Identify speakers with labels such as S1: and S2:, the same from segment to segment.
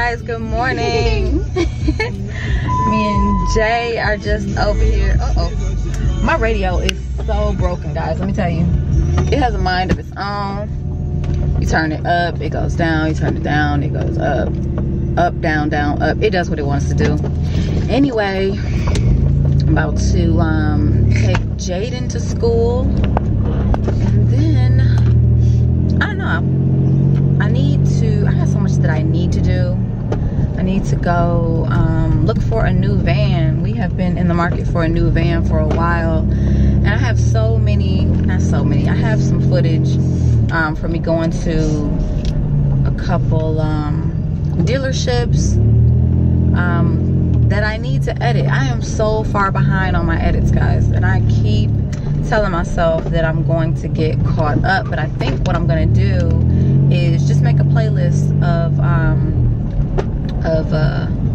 S1: guys, good morning. Me and Jay are just over here. My radio is so broken, guys. Let me tell you, it has a mind of its own. You turn it up, it goes down. You turn it down, it goes up. Up, down, down, up. It does what it wants to do. Anyway, I'm about to take Jayden to school, and then I don't know. I have so much that I need to do. I need to go look for a new van. We have been in the market for a new van for a while, and I have so many, not so many, I have some footage for me going to a couple dealerships that I need to edit. I am so far behind on my edits, guys, and I keep telling myself that I'm going to get caught up, but I think what I'm gonna do is just make a playlist of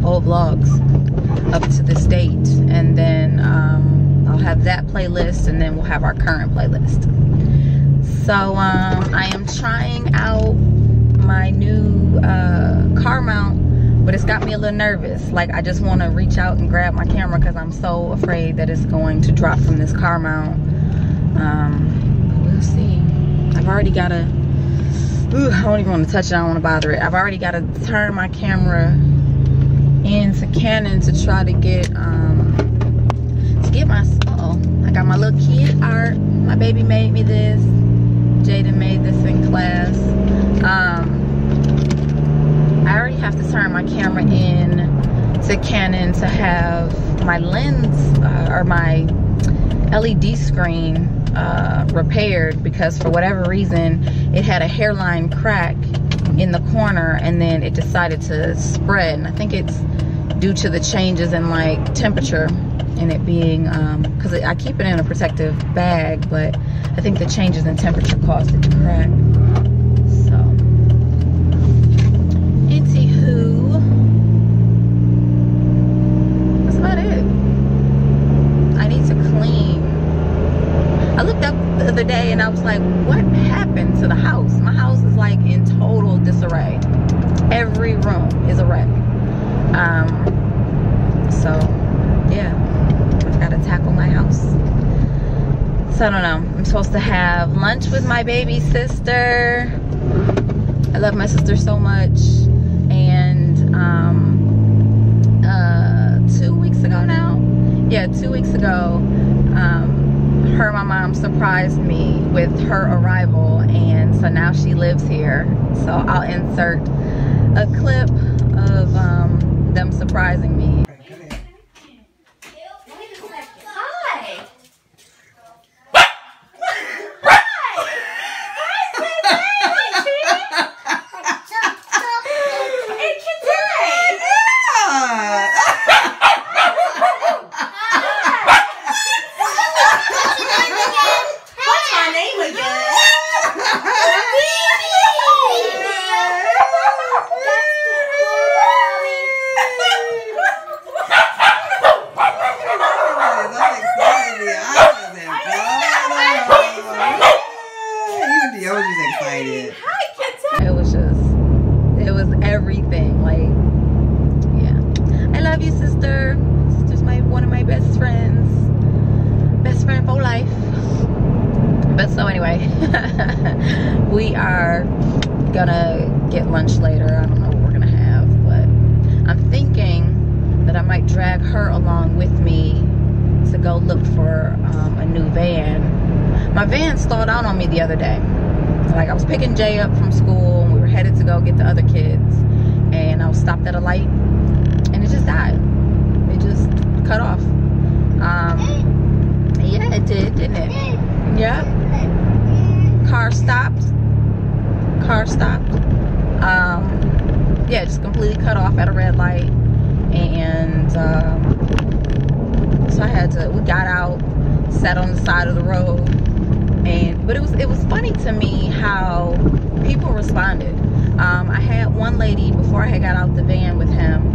S1: old vlogs up to this date, and then I'll have that playlist, and then we'll have our current playlist. So I am trying out my new car mount, but it's got me a little nervous. Like, I just want to reach out and grab my camera because I'm so afraid that it's going to drop from this car mount. We'll see. I've already got to, I don't even want to touch it, I don't want to bother it. I've already got to turn my camera into Canon to try to get my, I got my little kid art. My baby made me this. Jayden made this in class. I already have to turn my camera in to Canon to have my lens or my LED screen repaired, because for whatever reason it had a hairline crack in the corner, and then it decided to spread, and I think it's due to the changes in like temperature and it being because I keep it in a protective bag, but I think the changes in temperature caused it to crack. So anywho, that's about it. I need to clean. I looked up the other day and I was like, what happened to the house? My house is like in total disarray. Every room is a wreck. So yeah, I've got to tackle my house. So I don't know, I'm supposed to have lunch with my baby sister. I love my sister so much. And 2 weeks ago now, yeah, 2 weeks ago, her and my mom surprised me with her arrival, and so now she lives here. So I'll insert a clip of them surprising me. It was everything. Like, yeah, I love you, sister. Sister's one of my best friend for life. But so anyway, we are gonna get lunch later. I don't know what we're gonna have, but I'm thinking that I might drag her along with me to go look for a new van. My van stalled out on me the other day. Like, I was picking Jay up from school, and we were headed to go get the other kids, and I was stopped at a light, and it just died. It just cut off. Yeah, it did, didn't it? Yeah. Car stopped. Yeah, just completely cut off at a red light, and so we got out, sat on the side of the road. But it was funny to me how people responded. I had one lady, before I had got out the van with him,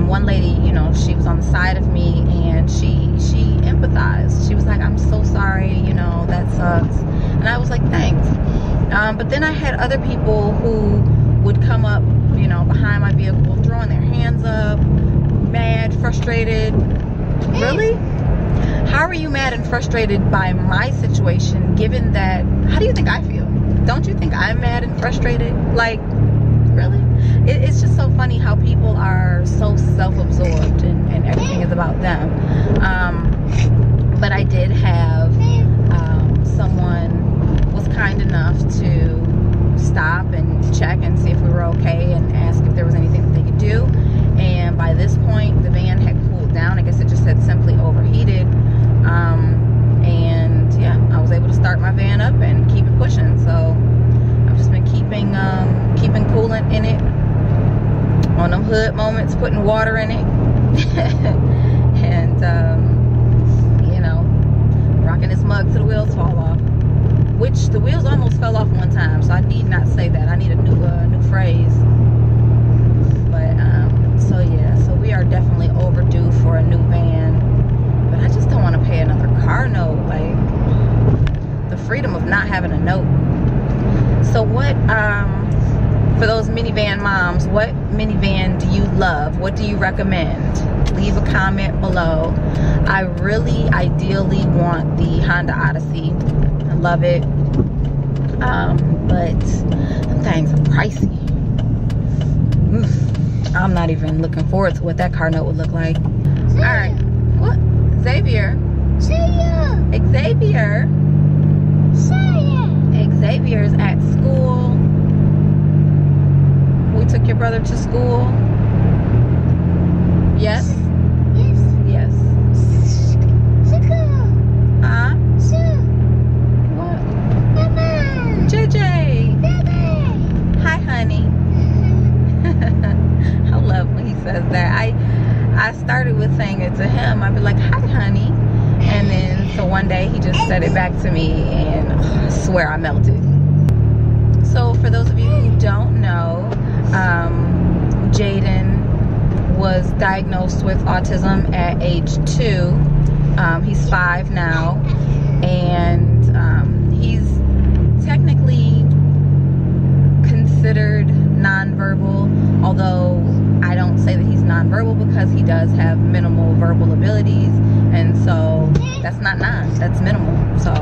S1: one lady, you know, she was on the side of me, and she empathized. She was like, I'm so sorry, you know, that sucks. And I was like, thanks. But then I had other people who would come up you know, behind my vehicle, throwing their hands up, mad, frustrated. Really? How are you mad and frustrated by my situation, given that, how do you think I feel? Don't you think I'm mad and frustrated? Like, really? It's just so funny how people are so self-absorbed and everything is about them. But I did have someone was kind enough to stop and check and see if we were okay and ask if there was anything that they could do. And by this point, the van had cooled down. I guess it just had simply overheated. And yeah, I was able to start my van up and keep it pushing. So I've just been keeping coolant in it on them hood moments, putting water in it, and you know, rocking this mug till the wheels fall off. Which the wheels almost fell off one time, so I need not say that. I need a new phrase. But so yeah, so we are definitely overdue for a new van. But I just don't want to pay another car note. Like, the freedom of not having a note. So what, for those minivan moms, what minivan do you love? What do you recommend? Leave a comment below. I really ideally want the Honda Odyssey. I love it. But them things are pricey. Oof. I'm not even looking forward to what that car note would look like. All right. What? Xavier. Xavier. Xavier's at school. We took your brother to school. Yes? Yes. Huh? What? JJ. Hi, honey. I love when he says that. I started with saying it to him. I'd be like, hi, honey. And then, so one day he just said it back to me, and I swear I melted. So for those of you who don't know, Jayden was diagnosed with autism at age 2. He's 5 now, and he's technically considered nonverbal, although I don't say that he's nonverbal because he does have minimal verbal abilities, and so that's not that's minimal. So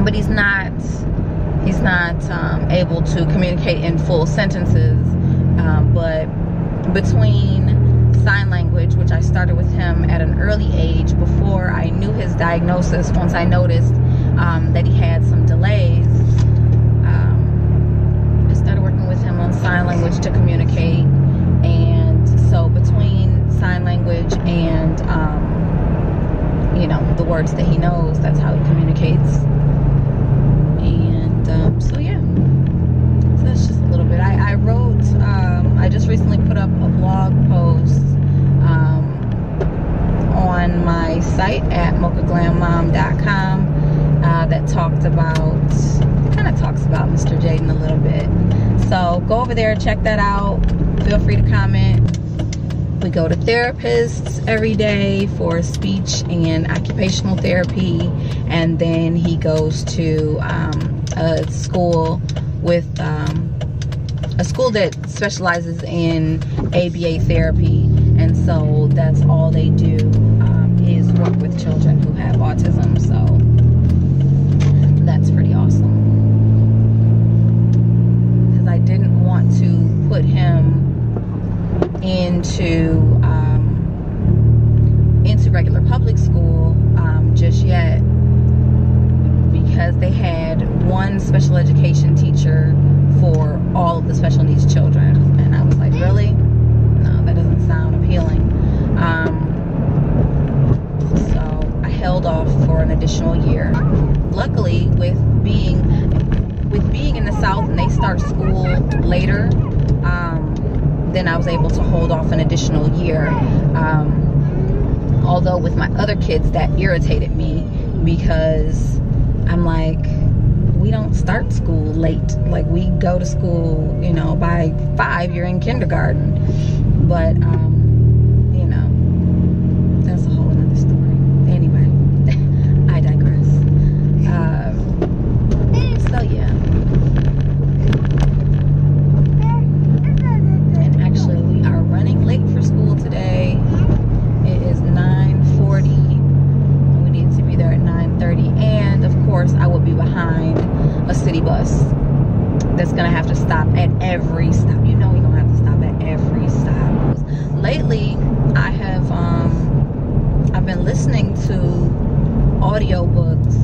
S1: but he's not able to communicate in full sentences, but between sign language, which I started with him at an early age before I knew his diagnosis, once I noticed that he had some delays, I started working with him on sign language to communicate. And so between sign language and you know, the words that he knows, that's how he communicates. And so yeah, so that's just a little bit. I wrote, I just recently put up a blog post on my site at mochaglammom.com that talked about, kind of talks about Mr. Jayden a little bit. So go over there, check that out. Feel free to comment. We go to therapists every day for speech and occupational therapy, and then he goes to a school with a school that specializes in ABA therapy, and so that's all they do is work with children who have autism. So that's pretty awesome, because I didn't want to put him into regular public school just yet, because they had one special education teacher for all of the special needs children, and I was like, really? No, that doesn't sound appealing. So I held off for an additional year. Luckily, with being in the South and they start school later, then I was able to hold off an additional year. Although with my other kids, that irritated me, because I'm like, we don't start school late. Like, we go to school, you know, by 5 you're in kindergarten. But you know, that's a whole another story. Anyway, I digress. So yeah. city bus that's gonna have to stop at every stop. You know, we're gonna have to stop at every stop. Lately, I've been listening to audiobooks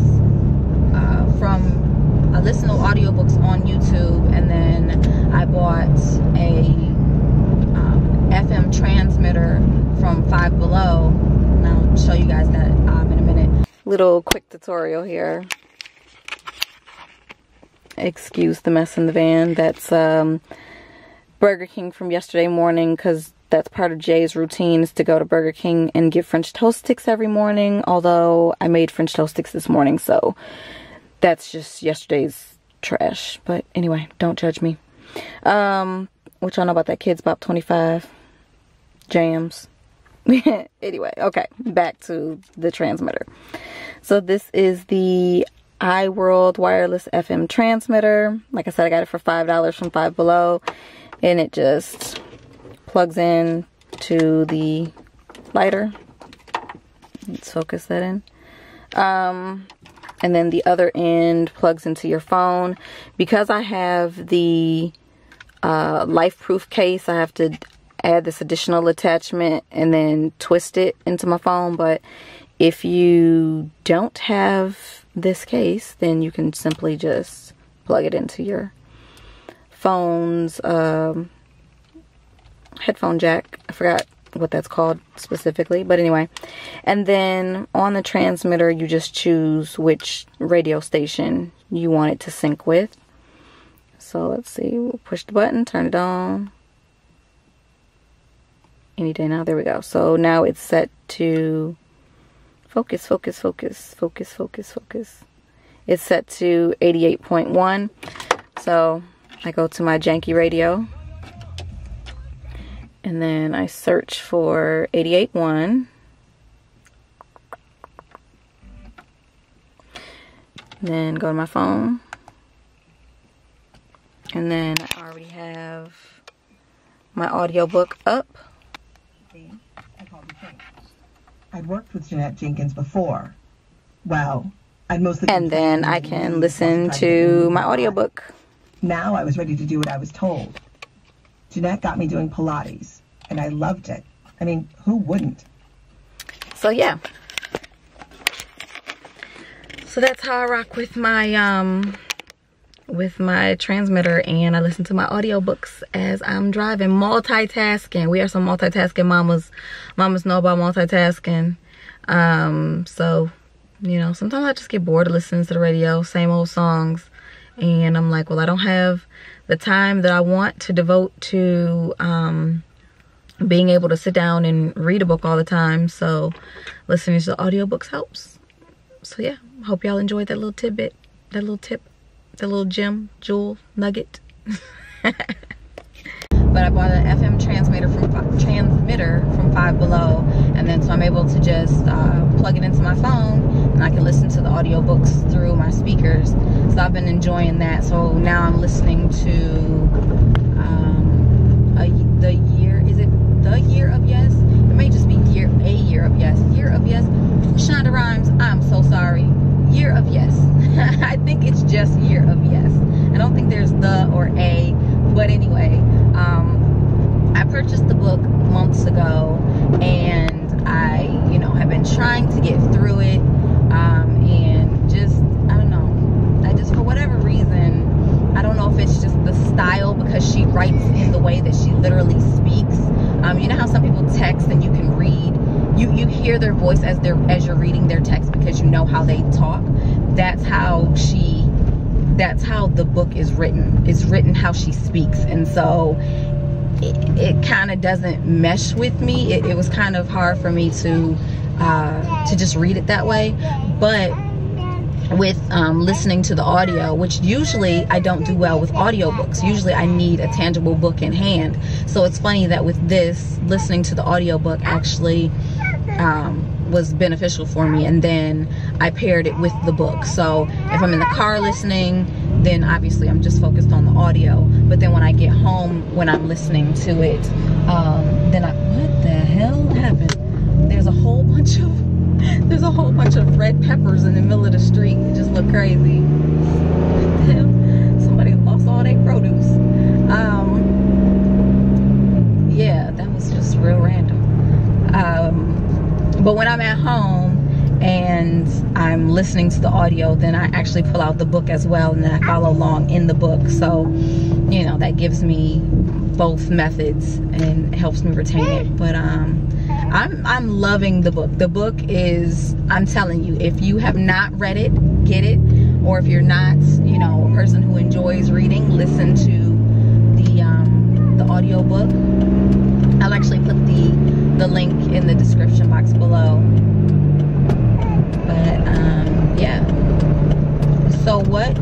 S1: I listen to audiobooks on YouTube, and then I bought a FM transmitter from Five Below, and I'll show you guys that in a minute. Little quick tutorial here. Excuse the mess in the van. That's Burger King from yesterday morning, because that's part of Jay's routine, is to go to Burger King and get French toast sticks every morning. Although I made French toast sticks this morning, so that's just yesterday's trash. But anyway, don't judge me. What y'all know about that Kids Bop 25 jams? Anyway, okay, back to the transmitter. So this is the iWorld wireless FM transmitter. Like I said, I got it for $5 from Five Below, and it just plugs in to the lighter. Let's focus that in. And then the other end plugs into your phone. Because I have the life-proof case, I have to add this additional attachment and then twist it into my phone. But if you don't have this case, then you can simply just plug it into your phone's headphone jack. I forgot what that's called specifically, but anyway. And then on the transmitter, you just choose which radio station you want it to sync with. So let's see, we'll push the button, turn it on. Any day now. There we go. So now it's set to focus. It's set to 88.1. So I go to my janky radio, and then I search for 88.1. Then go to my phone, and then I already have my audiobook up.
S2: I'd worked with Jeanette Jenkins before. Well, I'd mostly...
S1: And then I can listen to my audiobook.
S2: Now I was ready to do what I was told. Jeanette got me doing Pilates, and I loved it. I mean, who wouldn't?
S1: So yeah. So that's how I rock with my transmitter, and I listen to my audiobooks as I'm driving. Multitasking. We are some multitasking mamas. Mamas know about multitasking. So, you know, sometimes I just get bored of listening to the radio, same old songs, and I'm like, well, I don't have the time that I want to devote to being able to sit down and read a book all the time. So listening to the audiobooks helps. So yeah, hope y'all enjoyed that little tidbit, that little tip, that little gem, jewel, nugget. But I bought an FM transmitter from Five Below, and then so I'm able to just plug it into my phone, and I can listen to the audiobooks through my speakers. So I've been enjoying that. So now I'm listening to the year of yes. It may just be a year of yes. Year of yes. Shonda Rhimes, I'm so sorry. Year of yes. I think it's just year of yes. I don't think there's the or a, but anyway, I purchased the book months ago, and I, you know, have been trying to get through it, and just, I don't know, I just, for whatever reason, I don't know if it's just the style, because she writes in the way that she literally speaks. You know how some people text and you can read, you hear their voice as you're reading their text because you know how they talk. That's how the book is written. It's written how she speaks, and so it kind of doesn't mesh with me. It was kind of hard for me to just read it that way. But with listening to the audio, which usually I don't do well with audiobooks. Usually I need a tangible book in hand. So it's funny that with this, listening to the audiobook actually was beneficial for me, and then I paired it with the book. So if I'm in the car listening, then obviously I'm just focused on the audio. But then when I get home, when I'm listening to it, then what the hell happened? There's a whole bunch of red peppers in the middle of the street. It just look crazy. What the hell? real random. But when I'm at home and I'm listening to the audio, then I actually pull out the book as well, and then I follow along in the book. So, you know, that gives me both methods and helps me retain it. But I'm loving the book. The book is, I'm telling you, if you have not read it, get it. Or if you're not, you know, a person who enjoys reading, listen to the audio book. I'll actually put the link in the description box below. But yeah. So what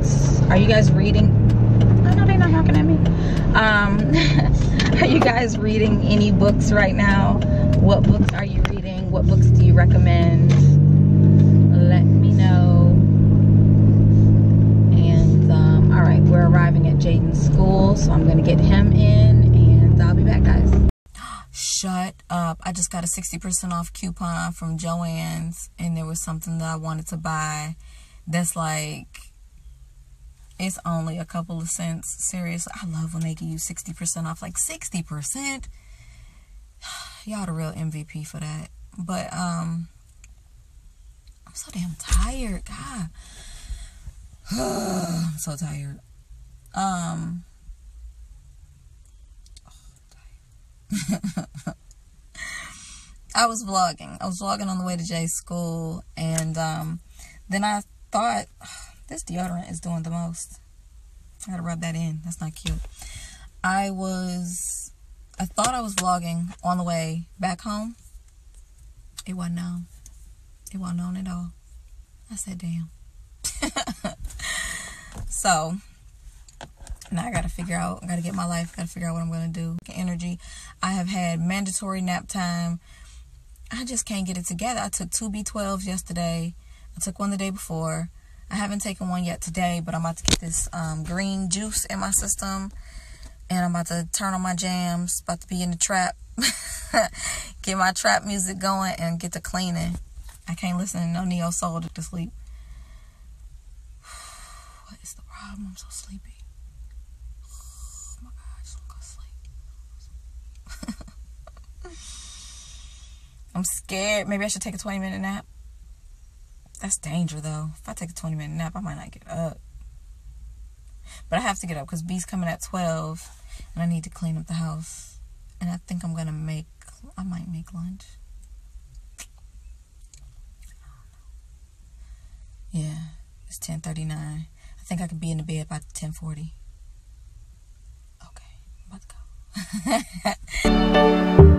S1: are you guys reading? I know they're not honking at me. Are you guys reading any books right now? What books are you reading? What books do you recommend? Let me know. And all right, we're arriving at Jayden's school, so I'm gonna get him in, and I'll be back, guys. Shut up. I just got a 60% off coupon from Joann's, and there was something that I wanted to buy that's like, it's only a couple of cents. Seriously, I love when they give you 60% off. Like 60%. Y'all the real MVP for that. But I'm so damn tired. God. I'm so tired. I was vlogging on the way to Jay's school, and then I thought, this deodorant is doing the most. I gotta rub that in. That's not cute. I thought I was vlogging on the way back home. It wasn't on. It wasn't on at all. I said, damn. So now I gotta figure out, I gotta get my life, gotta figure out what I'm gonna do. Energy. I have had mandatory nap time. I just can't get it together. I took 2 B12s yesterday. I took one the day before. I haven't taken one yet today, but I'm about to get this green juice in my system, and I'm about to turn on my jams, about to be in the trap, get my trap music going, and get to cleaning. I can't listen to no neo soul to sleep. What is the problem? I'm so sleepy. Oh my gosh, I'm gonna sleep. I'm scared. Maybe I should take a 20-minute nap. That's danger, though. If I take a 20-minute nap, I might not get up. But I have to get up because B's coming at 12, and I need to clean up the house. And I think I might make lunch. Yeah, it's 10:39. I think I could be in the bed by 10:40. Okay, I'm about to go.